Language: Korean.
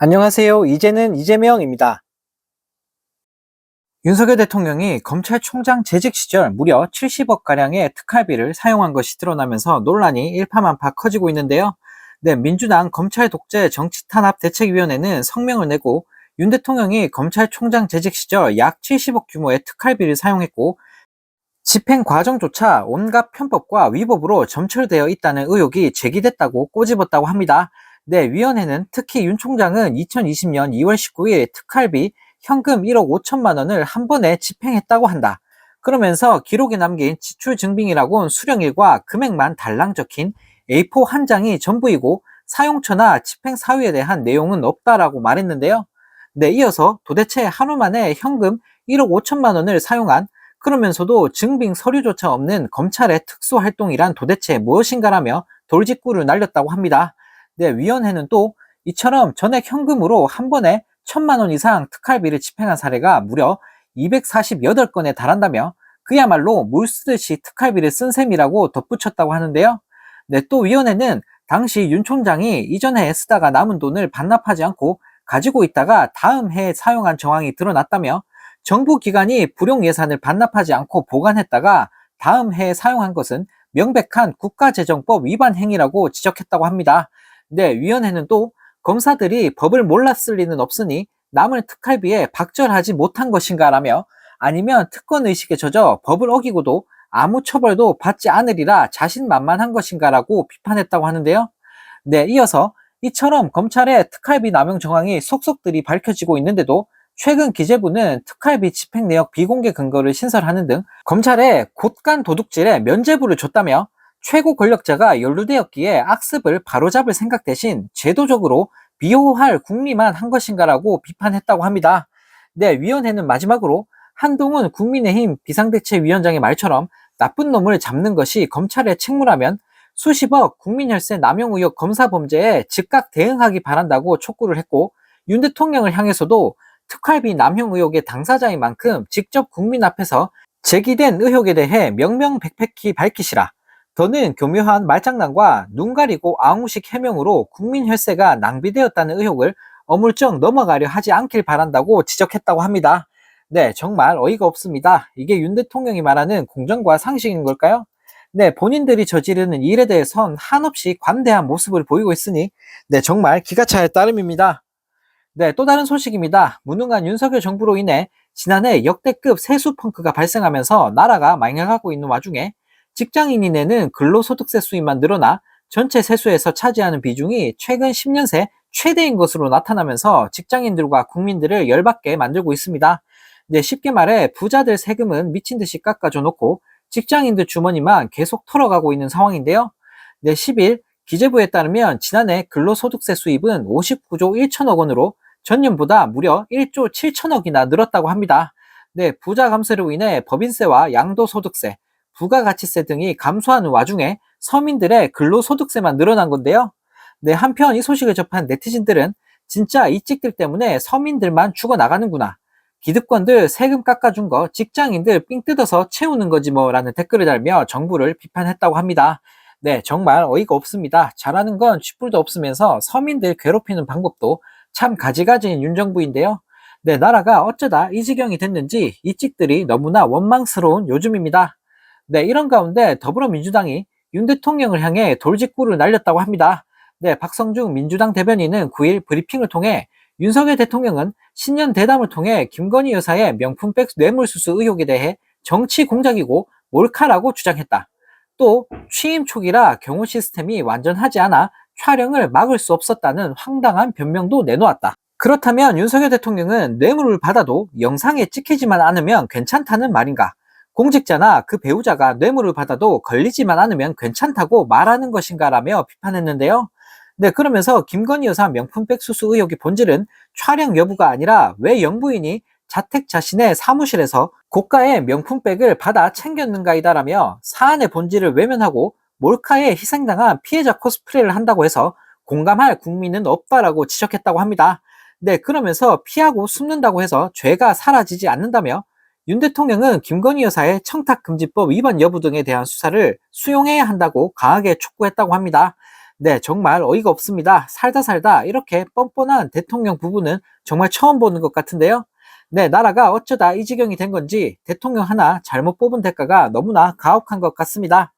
안녕하세요. 이제는 이재명입니다. 윤석열 대통령이 검찰총장 재직 시절 무려 70억가량의 특활비를 사용한 것이 드러나면서 논란이 일파만파 커지고 있는데요. 네, 민주당 검찰 독재 정치탄압대책위원회는 성명을 내고 윤 대통령이 검찰총장 재직 시절 약 70억 규모의 특활비를 사용했고 집행 과정조차 온갖 편법과 위법으로 점철되어 있다는 의혹이 제기됐다고 꼬집었다고 합니다. 네, 위원회는 특히 윤 총장은 2020년 2월 19일 특활비 현금 1억 5천만 원을 한 번에 집행했다고 한다. 그러면서 기록에 남긴 지출 증빙이라곤 수령일과 금액만 달랑 적힌 A4 한 장이 전부이고 사용처나 집행 사유에 대한 내용은 없다라고 말했는데요. 네, 이어서 도대체 하루 만에 현금 1억 5천만 원을 사용한 그러면서도 증빙 서류조차 없는 검찰의 특수활동이란 도대체 무엇인가라며 돌직구를 날렸다고 합니다. 네, 위원회는 또 이처럼 전액 현금으로 한 번에 1천만 원 이상 특활비를 집행한 사례가 무려 248건에 달한다며 그야말로 물 쓰듯이 특활비를 쓴 셈이라고 덧붙였다고 하는데요. 네, 또 위원회는 당시 윤 총장이 이전에 쓰다가 남은 돈을 반납하지 않고 가지고 있다가 다음 해에 사용한 정황이 드러났다며 정부 기관이 불용 예산을 반납하지 않고 보관했다가 다음 해에 사용한 것은 명백한 국가재정법 위반 행위라고 지적했다고 합니다. 네, 위원회는 또 검사들이 법을 몰랐을 리는 없으니 남을 특활비에 박절하지 못한 것인가라며 아니면 특권의식에 젖어 법을 어기고도 아무 처벌도 받지 않으리라 자신만만한 것인가라고 비판했다고 하는데요. 네, 이어서 이처럼 검찰의 특활비 남용 정황이 속속들이 밝혀지고 있는데도 최근 기재부는 특활비 집행 내역 비공개 근거를 신설하는 등 검찰에 곳간 도둑질에 면죄부를 줬다며 최고 권력자가 연루되었기에 악습을 바로잡을 생각 대신 제도적으로 비호할 궁리만 한 것인가라고 비판했다고 합니다. 네, 위원회는 마지막으로 한동훈 국민의힘 비상대책위원장의 말처럼 나쁜 놈을 잡는 것이 검찰의 책무라면 수십억 국민혈세 남용 의혹 검사 범죄에 즉각 대응하기 바란다고 촉구를 했고 윤 대통령을 향해서도 특활비 남용 의혹의 당사자인 만큼 직접 국민 앞에서 제기된 의혹에 대해 명명백백히 밝히시라. 더는 교묘한 말장난과 눈 가리고 앙우식 해명으로 국민 혈세가 낭비되었다는 의혹을 어물쩍 넘어가려 하지 않길 바란다고 지적했다고 합니다. 네, 정말 어이가 없습니다. 이게 윤 대통령이 말하는 공정과 상식인 걸까요? 네, 본인들이 저지르는 일에 대해선 한없이 관대한 모습을 보이고 있으니 네, 정말 기가 찰 따름입니다. 네, 또 다른 소식입니다. 무능한 윤석열 정부로 인해 지난해 역대급 세수 펑크가 발생하면서 나라가 망해가고 있는 와중에 직장인이 내는 근로소득세 수입만 늘어나 전체 세수에서 차지하는 비중이 최근 10년 새 최대인 것으로 나타나면서 직장인들과 국민들을 열받게 만들고 있습니다. 네, 쉽게 말해 부자들 세금은 미친 듯이 깎아줘 놓고 직장인들 주머니만 계속 털어가고 있는 상황인데요. 네, 10일 기재부에 따르면 지난해 근로소득세 수입은 59조 1천억 원으로 전년보다 무려 1조 7천억이나 늘었다고 합니다. 네, 부자 감세로 인해 법인세와 양도소득세, 부가가치세 등이 감소하는 와중에 서민들의 근로소득세만 늘어난 건데요. 네, 한편 이 소식을 접한 네티즌들은 진짜 이 찍들 때문에 서민들만 죽어나가는구나. 기득권들 세금 깎아준 거 직장인들 삥 뜯어서 채우는 거지 뭐라는 댓글을 달며 정부를 비판했다고 합니다. 네, 정말 어이가 없습니다. 잘하는 건 쥐뿔도 없으면서 서민들 괴롭히는 방법도 참 가지가지인 윤 정부인데요. 네, 나라가 어쩌다 이 지경이 됐는지 이 찍들이 너무나 원망스러운 요즘입니다. 네, 이런 가운데 더불어민주당이 윤 대통령을 향해 돌직구를 날렸다고 합니다. 네, 박성중 민주당 대변인은 9일 브리핑을 통해 윤석열 대통령은 신년 대담을 통해 김건희 여사의 명품백 뇌물수수 의혹에 대해 정치 공작이고 몰카라고 주장했다. 또 취임 초기라 경호 시스템이 완전하지 않아 촬영을 막을 수 없었다는 황당한 변명도 내놓았다. 그렇다면 윤석열 대통령은 뇌물을 받아도 영상에 찍히지만 않으면 괜찮다는 말인가? 공직자나 그 배우자가 뇌물을 받아도 걸리지만 않으면 괜찮다고 말하는 것인가라며 비판했는데요. 네, 그러면서 김건희 여사 명품백 수수 의혹의 본질은 촬영 여부가 아니라 왜 영부인이 자택 자신의 사무실에서 고가의 명품백을 받아 챙겼는가이다라며 사안의 본질을 외면하고 몰카에 희생당한 피해자 코스프레를 한다고 해서 공감할 국민은 없다라고 지적했다고 합니다. 네, 그러면서 피하고 숨는다고 해서 죄가 사라지지 않는다며 윤 대통령은 김건희 여사의 청탁금지법 위반 여부 등에 대한 수사를 수용해야 한다고 강하게 촉구했다고 합니다. 네, 정말 어이가 없습니다. 살다 살다 이렇게 뻔뻔한 대통령 부부는 정말 처음 보는 것 같은데요. 네, 나라가 어쩌다 이 지경이 된 건지 대통령 하나 잘못 뽑은 대가가 너무나 가혹한 것 같습니다.